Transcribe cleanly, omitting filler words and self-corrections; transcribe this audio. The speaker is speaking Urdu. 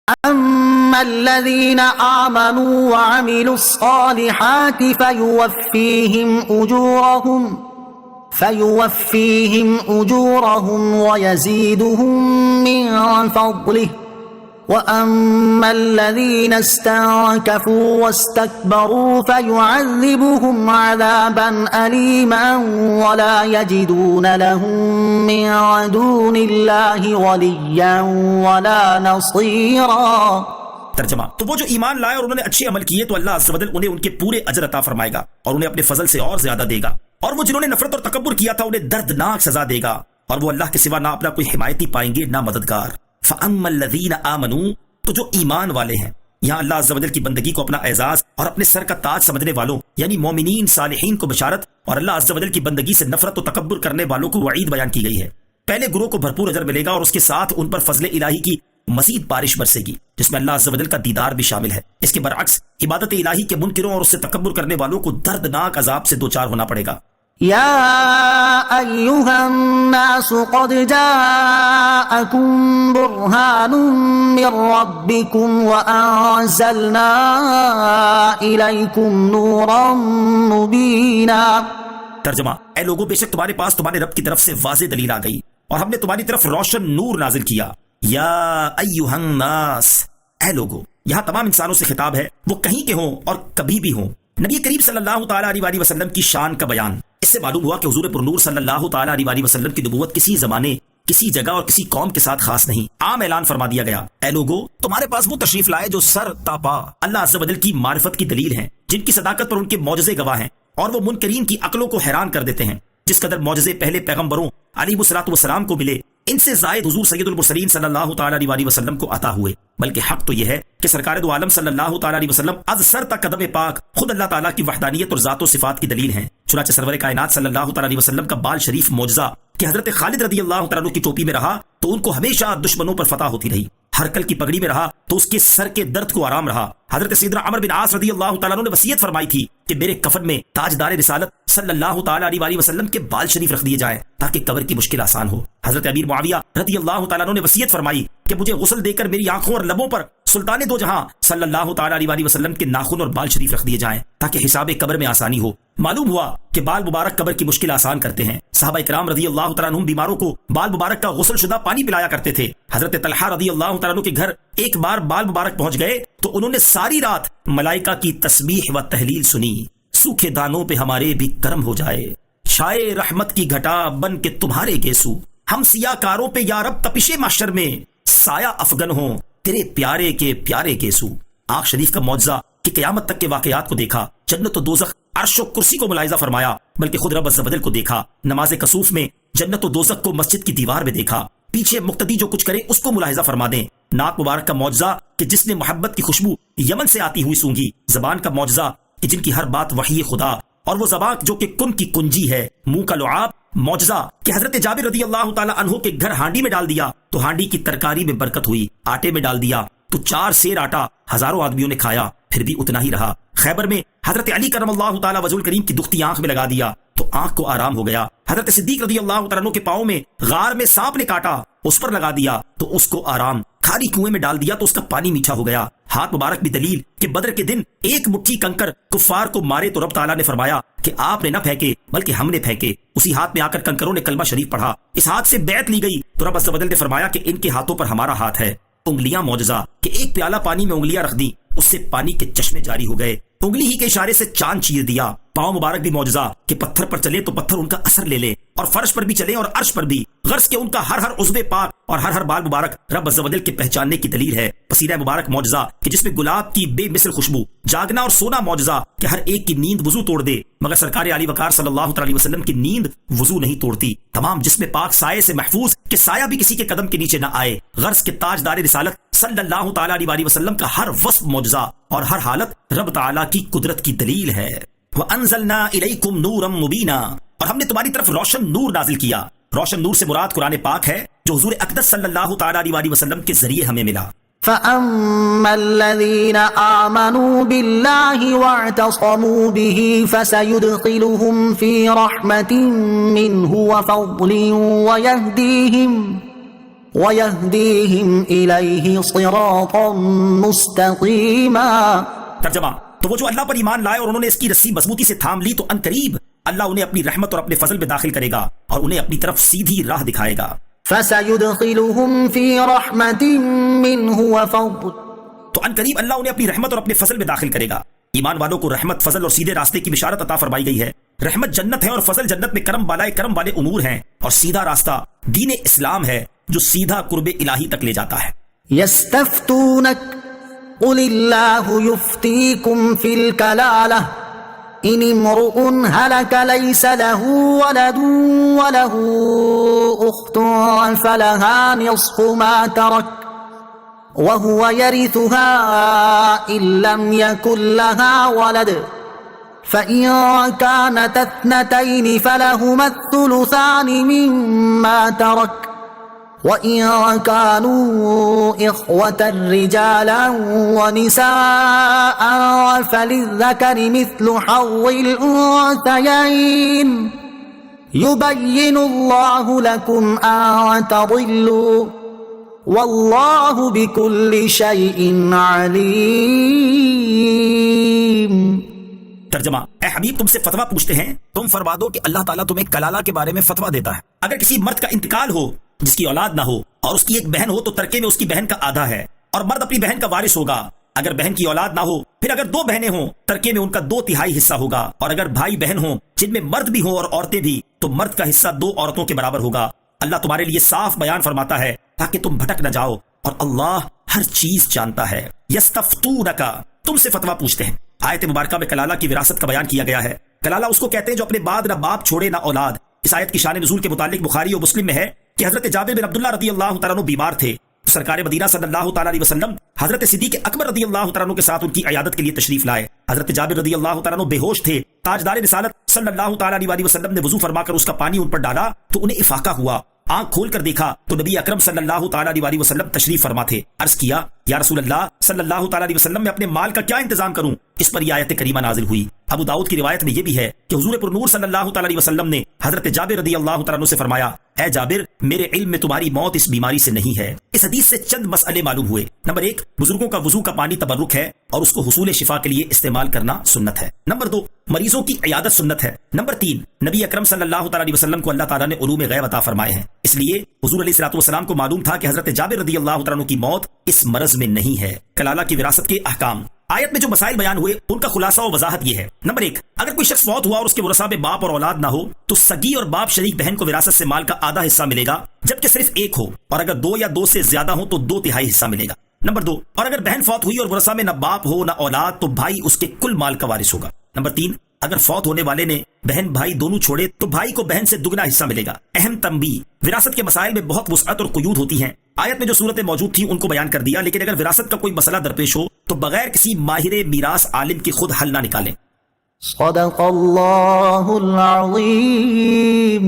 أما الذين آمنوا وعملوا الصالحات فيوفيهم أجورهم ويزيدهم من فضله وأما الذين استنكفوا واستكبروا فيعذبهم عذابا أليما ولا يجدون لهم من دون الله وليا ولا نصيرا۔ ترجمہ: تو وہ جو ایمان لائے اور انہوں نے اچھے عمل کیے تو اللہ عز و جل انہیں ان کے پورے اجر عطا فرمائے گا اور انہیں اپنے فضل سے اور زیادہ دے گا، اور وہ جنہوں نے نفرت اور تکبر کیا تھا انہیں دردناک سزا دے گا، اور وہ اللہ کے سوا نہ اپنا کوئی حمایتی پائیں گے نہ مددگار۔ فَأَمَّا الَّذِينَ آمَنُوا، تو جو ایمان والے ہیں، یہاں اللہ عز و جل کی بندگی کو اپنا اعزاز اور اپنے سر کا تاج سمجھنے والوں یعنی مومنین صالحین کو بشارت، اور اللہ عز و جل کی بندگی سے نفرت و تکبر کرنے والوں کو وعید بیان کی گئی ہے۔ پہلے گروہ کو بھرپور اجر ملے گا اور اس کے ساتھ ان پر فضل الہی کی مزید بارش برسے گی جس میں اللہ عز و جل کا دیدار بھی شامل ہے۔ اس کے برعکس عبادت الہی کے منکروں اور اس سے تکبر کرنے والوں کو دردناک عذاب سے دوچار ہونا پڑے گا۔ يا أيها الناس قد جاءكم برهان من ربكم وأنزلنا إليكم نورا مبينا۔ ترجمہ: اے لوگوں، بے شک تمہارے پاس تمہارے رب کی طرف سے واضح دلیل آ گئی اور ہم نے تمہاری طرف روشن نور نازل کیا۔ یا ایھا الناس، اے لوگوں، یہاں تمام انسانوں سے خطاب ہے، وہ کہیں کے ہوں اور کبھی بھی ہوں۔ نبی کریم صلی اللہ تعالیٰ علیہ وسلم کی شان کا بیان۔ اس سے معلوم ہوا کہ حضور پرنور صلی اللہ تعالیٰ علیہ وسلم کی نبوت کسی زمانے، کسی جگہ اور کسی قوم کے ساتھ خاص نہیں، عام اعلان فرما دیا گیا، اے لوگوں، تمہارے پاس وہ تشریف لائے جو سر تا پا اللہ عز و جل کی معرفت کی دلیل ہیں، جن کی صداقت پر ان کے معجزے گواہ ہیں، اور وہ منکرین کی عقلوں کو حیران کر دیتے ہیں۔ جس قدر معجزے پہلے پیغمبروں علیہ الصلوۃ والسلام کو ملے، ان سے زائد حضور سید المرسلین صلی اللہ تعالیٰ علیہ وسلم کو عطا ہوئے، بلکہ حق تو یہ ہے کہ سرکار دو عالم صلی اللہ تعالیٰ علیہ وسلم از سر تک قدم پاک خود اللہ تعالیٰ کی وحدانیت اور ذات و صفات کی دلیل ہیں۔ چنانچہ سرور کائنات صلی اللہ تعالیٰ علیہ وسلم کا بال شریف معجزہ کہ حضرت خالد رضی اللہ تعالیٰ عنہ کی ٹوپی میں رہا تو ان کو ہمیشہ دشمنوں پر فتح ہوتی رہی، ہرکل کی پگڑی میں رہا تو اس کے سر کے درد کو آرام رہا۔ حضرت سیدنا عمر بن عاص رضی اللہ تعالیٰ عنہ نے وصیت فرمائی تھی کہ میرے کفن میں تاجدار رسالت صلی اللہ تعالیٰ علیہ وسلم کے بال شریف رکھ دیے جائیں تاکہ قبر کی مشکل آسان ہو۔ حضرت امیر معاویہ رضی اللہ تعالیٰ عنہ نے وصیت فرمائی کہ مجھے غسل دے کر میری آنکھوں اور لبوں پر سلطان دو جہاں صلی اللہ تعالیٰ علیہ وسلم کے ناخن اور بال شریف رکھ دیے جائیں تاکہ حساب قبر میں آسانی ہو۔ معلوم ہوا کہ بال مبارک قبر کی مشکل آسان کرتے ہیں۔ صحابہ کرام رضی اللہ تعالیٰ عنہم بیماروں کو بال مبارک کا غسل شدہ پانی پلایا کرتے تھے۔ حضرت طلحہ رضی اللہ تعالیٰ عنہ کے گھر ایک بار بال مبارک پہنچ گئے تو انہوں نے ساری رات ملائکہ کی تسبیح و تحلیل سنی۔ سوکھے دانوں پہ ہمارے بھی کرم ہو جائے، چھائے رحمت کی گھٹا بن کے تمہارے گیسو، ہم سیاہ کاروں پہ یا رب تپش محشر میں سایہ افغن ہوں تیرے پیارے کے پیارے گیسو۔ آنکھ شریف کا معجزہ کہ قیامت تک کے واقعات کو دیکھا، جنت و دوزخ، عرش و کرسی کو ملاحظہ فرمایا، بلکہ خود رب عز و جل کو دیکھا۔ نماز کسوف میں جنت و دوزخ کو مسجد کی دیوار میں دیکھا۔ پیچھے مقتدی جو کچھ کرے اس کو ملاحظہ فرما دیں۔ ناک مبارک کا معجزہ کہ جس نے محبت کی خوشبو یمن سے آتی ہوئی سونگھی۔ زبان کا معجزہ کہ جن کی ہر بات وحی خدا، اور وہ زبان جو کہ کن کی کنجی ہے۔ منہ کا لعاب معجزہ کہ حضرت جابر رضی اللہ تعالیٰ عنہ کے گھر ہانڈی میں ڈال دیا تو ہانڈی کی ترکاری میں برکت ہوئی، آٹے میں ڈال دیا تو 4 سیر آٹا ہزاروں آدمیوں نے کھایا، پھر بھی اتنا ہی رہا۔ خیبر میں حضرت علی کرم اللہ تعالیٰ وجہ الکریم کی دختی آنکھ میں لگا دیا تو آنکھ کو آرام ہو گیا۔ حضرت صدیق رضی اللہ تعالیٰ عنہ کے پاؤں میں غار میں سانپ نے کاٹا، اس پر لگا دیا تو اس کو آرام۔ کھاری کنویں میں ڈال دیا تو اس کا پانی میٹھا ہو گیا۔ ہاتھ مبارک بھی دلیل کہ بدر کے دن ایک مٹھی کنکر کفار کو مارے تو رب تعالیٰ نے فرمایا کہ آپ نے نہ پھینکے بلکہ ہم نے پھینکے۔ اسی ہاتھ میں آ کر کنکروں نے کلمہ شریف پڑھا۔ اس ہاتھ سے بیعت لی گئی تو رب عز و جل نے فرمایا کہ ان کے ہاتھوں پر ہمارا ہاتھ ہے۔ انگلیاں معجزہ کہ ایک پیالہ پانی میں انگلیاں رکھ دی، اس سے پانی کے چشمے جاری ہو گئے۔ انگلی ہی کے اشارے سے چاند چیر دیا۔ پاؤں مبارک بھی معجزہ کہ پتھر پر چلے تو پتھر ان کا اثر لے لے، اور فرش پر بھی چلے اور عرش پر بھی، غرض کہ ان کا ہر عضو پاک اور ہر بال مبارک رب عز و جل کے پہچاننے کی دلیل ہے۔ پسینہ مبارک معجزہ کہ جس میں گلاب کی بے مثل خوشبو۔ جاگنا اور سونا معجزہ کہ ہر ایک کی نیند وضو توڑ دے، مگر سرکار علی وقار صلی اللہ علیہ وسلم کی نیند وضو نہیں توڑتی۔ تمام جسم پاک سائے سے محفوظ کہ سایہ بھی کسی کے قدم کے نیچے نہ آئے، غرض کہ تاجدار رسالت صلی اللہ تعالیٰ علیہ وسلم کا ہر وصف معجزہ اور ہر حالت رب تعالیٰ کی قدرت کی دلیل ہے۔ وَأَنزَلْنَا إِلَيْكُمْ نُورًا مُبِينًا، اور ہم نے تمہاری طرف روشن نور نازل کیا۔ روشن نور سے مراد قرآن پاک ہے جو حضور اقدس صلی اللہ تعالیٰ علیہ وسلم کے ذریعے ہمیں ملا۔ فَأَمَّا الَّذِينَ آمَنُوا بِاللَّهِ وَاعْتَصَمُوا بِهِ فَسَيُدْخِلُهُمْ فِي رَحْمَةٍ مِّنْهُ وَفَضْلٍ ويهديهم إليه صراطا مستقيما. ترجمہ: تو وہ جو اللہ پر ایمان لائے اور انہوں نے اس کی رسی مضبوطی سے تھام لی تو عنقریب اللہ انہیں اپنی رحمت اور اپنے فضل میں داخل کرے گا اور انہیں اپنی طرف سیدھی راہ دکھائے گا. فسيدخلهم في رحمة منه وفضل. تو عنقریب اللہ انہیں اپنی رحمت اور اپنے فضل میں داخل کرے گا. ایمان والوں کو رحمت، فضل اور سیدھے راستے کی بشارت عطا فرمائی گئی ہے. رحمت جنت ہے اور فضل جنت میں کرم بالائے کرم والے امور ہیں، اور سیدھا راستہ دین اسلام ہے جو سیدھا قرب الہی تک لے جاتا ہے. يستفتونك قل الله يفتيكم في الكلالة إن امرؤ هلك ليس له ولد وله أخت فلها نصف ما ترك وهو يرثها إن لم يكن لها ولد فإن كانت اثنتين فلهما الثلثان مما ترك وَإِن كَانُوا إِخْوَةً رِجَالًا وَنِسَاءً فَلِلذَّكَرِ مِثْلُ حَظِّ الْأُنثَيَيْنِ يُبَيِّنُ اللَّهُ لَكُمْ أَن تَضِلُّوا وَاللَّهُ بِكُلِّ شَيْءٍ عَلِيمٌ. ترجمہ: اے حبیب، تم سے فتویٰ پوچھتے ہیں، تم فرما دو کہ اللہ تعالیٰ تمہیں کلالہ کے بارے میں فتویٰ دیتا ہے. اگر کسی مرد کا انتقال ہو جس کی اولاد نہ ہو اور اس کی ایک بہن ہو تو ترکے میں اس کی بہن کا آدھا ہے اور مرد اپنی بہن کا وارث ہوگا. اگر بہن کی اولاد نہ ہو، پھر اگر دو بہنیں ہوں ترکے میں ان کا 2/3 حصہ ہوگا، اور اگر بھائی بہن ہوں جن میں مرد بھی ہوں اور عورتیں بھی تو مرد کا حصہ 2 عورتوں کے برابر ہوگا. اللہ تمہارے لیے صاف بیان فرماتا ہے تاکہ تم بھٹک نہ جاؤ، اور اللہ ہر چیز جانتا ہے. یستفتونک، تم سے فتویٰ پوچھتے ہیں. آیت مبارکہ میں کلالہ کی وراثت کا بیان کیا گیا ہے. کلالہ اس کو کہتے ہیں جو اپنے بعد نہ باپ چھوڑے نہ اولاد. اس آیت کی شان نزول کے متعلق بخاری اور مسلم میں ہے کہ حضرت جابر بن عبداللہ رضی اللہ تعالیٰ عنہ بیمار تھے. سرکار مدینہ صلی اللہ تعالیٰ علیہ وسلم حضرت صدیق اکبر رضی اللہ تعالیٰ عنہ کے ساتھ ان کی عیادت کے لیے تشریف لائے. حضرت جابر رضی اللہ تعالیٰ عنہ بے ہوش تھے. تاجدار رسالت صلی اللہ تعالیٰ علیہ وسلم نے وضو فرما کر اس کا پانی ان پر ڈالا تو انہیں افاقہ ہوا. آنکھ کھول کر دیکھا تو نبی اکرم صلی اللہ تعالیٰ علیہ وسلم تشریف فرما تھے. عرض کیا، یا رسول اللہ صلی اللہ تعالیٰ علیہ وسلم، میں اپنے مال کا کیا انتظام کروں؟ اس پر یہ آیت کریمہ نازل ہوئی. ابو داؤد کی روایت میں یہ بھی ہے کہ حضور پر نور صلی اللہ تعالیٰ علیہ وسلم نے حضرت جابر رضی اللہ تعالیٰ عنہ سے فرمایا، اے جابر، میرے علم میں تمہاری موت اس بیماری سے نہیں ہے. اس حدیث سے چند مسئلے معلوم ہوئے. نمبر 1، بزرگوں کا وضو کا پانی تبرک ہے اور اس کو حصول شفا کے لیے استعمال کرنا سنت ہے. نمبر 2، مریضوں کی عیادت سنت ہے. نمبر 3، نبی اکرم صلی اللہ تعالیٰ علیہ وسلم کو اللہ تعالیٰ نے علوم غیب عطا فرمائے ہیں، اس لیے حضور علیہ الصلوۃ والسلام کو معلوم تھا کہ حضرت جابر رضی اللہ تعالیٰ عنہ کی موت اس مرض میں نہیں ہے. کلالہ کی وراثت کے احکام. آیت میں جو مسائل بیان ہوئے ان کا خلاصہ و وضاحت یہ ہے. نمبر 1، اگر کوئی شخص فوت ہوا اور اس کے ورثاء میں باپ اور اولاد نہ ہو تو سگی اور باپ شریک بہن کو وراثت سے مال کا آدھا حصہ ملے گا جبکہ صرف ایک ہو، اور اگر 2 یا 2 سے زیادہ ہو تو 2/3 حصہ ملے گا. نمبر 2، اور اگر بہن فوت ہوئی اور ورثاء میں نہ باپ ہو نہ اولاد تو بھائی اس کے کل مال کا وارث ہوگا. نمبر 3، اگر فوت ہونے والے نے بہن بھائی دونوں چھوڑے تو بھائی کو بہن سے دگنا حصہ ملے گا. اہم تنبیہ، وراثت کے مسائل میں بہت وسعت اور قیود ہوتی ہیں. آیت میں جو صورتیں موجود تھیں ان کو بیان کر دیا، لیکن اگر وراثت کا کوئی مسئلہ درپیش ہو تو بغیر کسی ماہر میراث عالم کے خود حل نہ نکالیں. صدق اللہ العظیم.